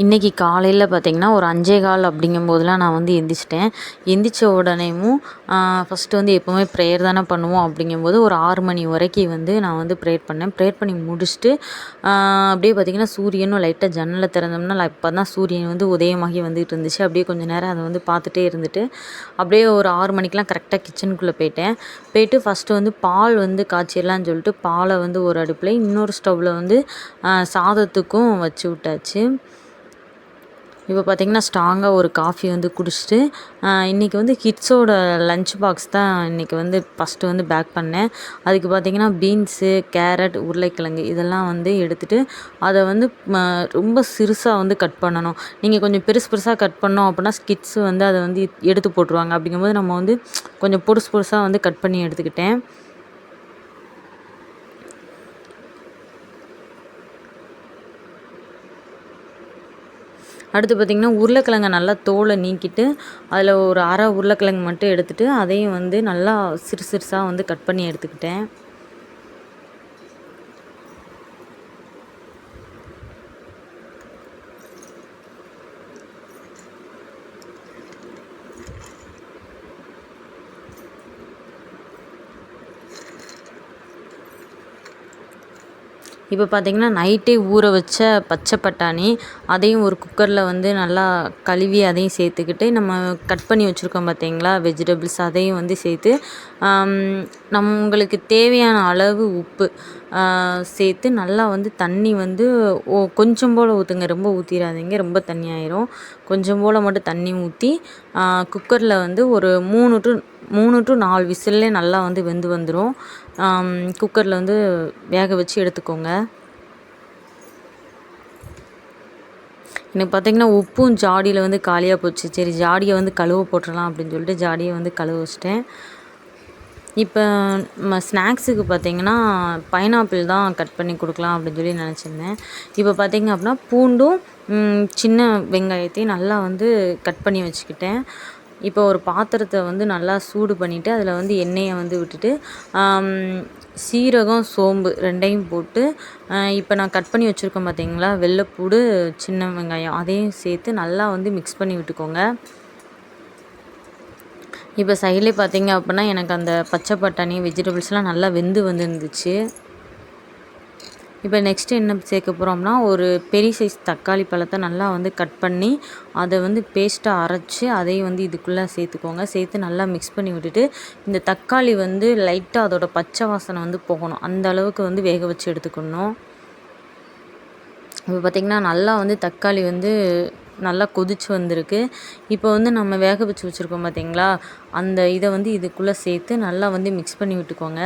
இன்றைக்கி காலையில் பார்த்திங்கன்னா ஒரு 5:15 அப்படிங்கும்போதெலாம் நான் வந்து எந்திரிச்சிட்டேன். எந்திரிச்ச உடனேயும் ஃபஸ்ட்டு வந்து எப்போவுமே ப்ரேயர் தானே பண்ணுவோம். அப்படிங்கும்போது ஒரு 6 மணி வரைக்கும் வந்து நான் வந்து ப்ரேயர் பண்ணேன். ப்ரேயர் பண்ணி முடிச்சுட்டு அப்படியே பார்த்திங்கன்னா சூரியனும் லைட்டாக ஜன்னலை திறந்தோம்னா இப்போ தான் சூரியன் வந்து உதயமாகி வந்துகிட்டு இருந்துச்சு. அப்படியே கொஞ்சம் நேரம் அதை வந்து பார்த்துட்டே இருந்துட்டு அப்படியே ஒரு 6 மணிக்கெலாம் கரெக்டாக கிச்சனுக்குள்ளே போயிட்டு ஃபஸ்ட்டு வந்து பால் வந்து காய்ச்சிடலான்னு சொல்லிட்டு பாலை வந்து ஒரு அடுப்பில் இன்னொரு ஸ்டவ்வில் வந்து சாதத்துக்கும் வச்சு விட்டாச்சு. இப்போ பார்த்திங்கன்னா ஸ்ட்ராங்காக ஒரு காஃபி வந்து குடிச்சிட்டு இன்றைக்கி வந்து கிட்ஸோட லஞ்ச் பாக்ஸ் தான் இன்றைக்கி வந்து ஃபஸ்ட்டு வந்து பேக் பண்ணேன். அதுக்கு பார்த்திங்கன்னா பீன்ஸு, கேரட், உருளைக்கிழங்கு இதெல்லாம் வந்து எடுத்துகிட்டு அதை வந்து ரொம்ப சிறுசாக வந்து கட் பண்ணணும். நீங்கள் கொஞ்சம் பெருசாக கட் பண்ணோம் அப்படின்னா கிட்ஸு வந்து அதை வந்து எடுத்து போட்டுருவாங்க. அப்படிங்கும்போது நம்ம வந்து கொஞ்சம் பொடுசாக வந்து கட் பண்ணி எடுத்துக்கிட்டேன். அடுத்து பார்த்திங்கன்னா உருளைக்கிழங்கை நல்லா தோலை நீக்கிட்டு அதில் ஒரு அரை உருளைக்கிழங்கு மட்டும் எடுத்துகிட்டு அதையும் வந்து நல்லா சிறுசாக வந்து கட் பண்ணி எடுத்துக்கிட்டேன். இப்போ பார்த்திங்கன்னா நைட்டே ஊற வச்ச பச்சை பட்டாணி அதையும் ஒரு குக்கரில் வந்து நல்லா கழுவி அதையும் சேர்த்துக்கிட்டு நம்ம கட் பண்ணி வச்சுருக்கோம் பார்த்திங்களா வெஜிடபிள்ஸ் அதையும் வந்து சேர்த்து உங்களுக்கு தேவையான அளவு உப்பு சேர்த்து நல்லா வந்து தண்ணி வந்து கொஞ்சம் போல் ஊற்றுங்க, ரொம்ப ஊற்றிடாதீங்க, ரொம்ப தண்ணி ஆயிரும். கொஞ்சம் போல் மட்டும் தண்ணி ஊற்றி குக்கரில் வந்து ஒரு 3 to 4 விசில்லே நல்லா வந்து வெந்து வந்துடும். குக்கரில் வந்து வேக வச்சு எடுத்துக்கோங்க. எனக்கு பார்த்திங்கன்னா உப்பும் ஜாடியில் வந்து காலியாக போச்சு. சரி ஜாடியை வந்து கழுவ போட்டுடலாம் அப்படின்னு சொல்லிட்டு ஜாடியை வந்து கழுவ வச்சிட்டேன். இப்போ ஸ்நாக்ஸுக்கு பார்த்திங்கன்னா பைனாப்பிள் தான் கட் பண்ணி கொடுக்கலாம் அப்படின்னு சொல்லி நினச்சிருந்தேன். இப்போ பார்த்திங்க அப்படின்னா பூண்டும் சின்ன வெங்காயத்தையும் நல்லா வந்து கட் பண்ணி வச்சுக்கிட்டேன். இப்போ ஒரு பாத்திரத்தை வந்து நல்லா சூடு பண்ணிவிட்டு அதில் வந்து எண்ணெயை வந்து விட்டுட்டு சீரகம், சோம்பு 2யும் போட்டு இப்போ நான் கட் பண்ணி வச்சுருக்கேன் பார்த்திங்களா வெள்ளைப்பூடு, சின்ன வெங்காயம் அதையும் சேர்த்து நல்லா வந்து மிக்ஸ் பண்ணி விட்டுக்கோங்க. இப்போ சைட்லேயே பார்த்திங்க அப்படின்னா எனக்கு அந்த பச்சை பட்டாணி வெஜிடபிள்ஸ்லாம் நல்லா வெந்து வந்துருந்துச்சு. இப்போ நெக்ஸ்ட்டு என்ன சேர்க்க போகிறோம்னா ஒரு பெரிய சைஸ் தக்காளி பழத்தை நல்லா வந்து கட் பண்ணி அதை வந்து பேஸ்ட்டாக அரைச்சி அதையும் வந்து இதுக்குள்ளே சேர்த்துக்கோங்க. சேர்த்து நல்லா மிக்ஸ் பண்ணி விட்டுட்டு இந்த தக்காளி வந்து லைட்டாக அதோட பச்சை வாசனை வந்து போகணும், அந்த அளவுக்கு வந்து வேக வச்சு எடுத்துக்கணும். இப்போ பார்த்திங்கன்னா நல்லா வந்து தக்காளி வந்து நல்லா கொதிச்சு வந்திருக்கு. இப்போ வந்து நம்ம வேக வச்சு வச்சுருக்கோம் பார்த்திங்களா அந்த இதை வந்து இதுக்குள்ளே சேர்த்து நல்லா வந்து மிக்ஸ் பண்ணி விட்டுக்கோங்க.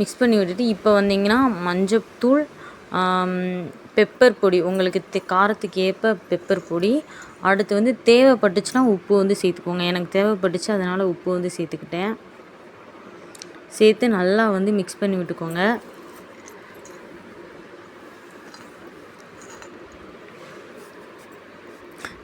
மிக்ஸ் பண்ணி விட்டுட்டு இப்போ வந்திங்கன்னா மஞ்சத்தூள், பெப்பர் பொடி, உங்களுக்கு காரத்துக்கு ஏற்ப பெப்பர் பொடி, அடுத்து வந்து தேவைப்பட்டுச்சுன்னா உப்பு வந்து சேர்த்துக்கோங்க. எனக்கு தேவைப்பட்டுச்சு அதனால் உப்பு வந்து சேர்த்துக்கிட்டேன். சேர்த்து நல்லா வந்து மிக்ஸ் பண்ணி விட்டுக்கோங்க.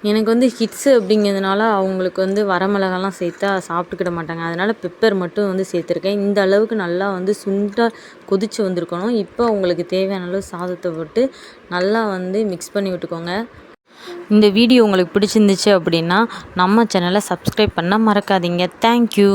எனக்கு வந்து கிட்ஸு அப்படிங்கிறதுனால அவங்களுக்கு வந்து வரமிளகாலாம் சேர்த்தா சாப்பிட்டுக்கிட மாட்டாங்க. அதனால் பெப்பர் மட்டும் வந்து சேர்த்துருக்கேன். இந்த அளவுக்கு நல்லா வந்து சுண்டாக கொதித்து வந்திருக்கணும். இப்போ உங்களுக்கு தேவையான அளவு சாதத்தை போட்டு நல்லா வந்து மிக்ஸ் பண்ணி விட்டுக்கோங்க. இந்த வீடியோ உங்களுக்கு பிடிச்சிருந்துச்சு அப்படின்னா நம்ம சேனலை சப்ஸ்கிரைப் பண்ண மறக்காதீங்க. தேங்க்யூ.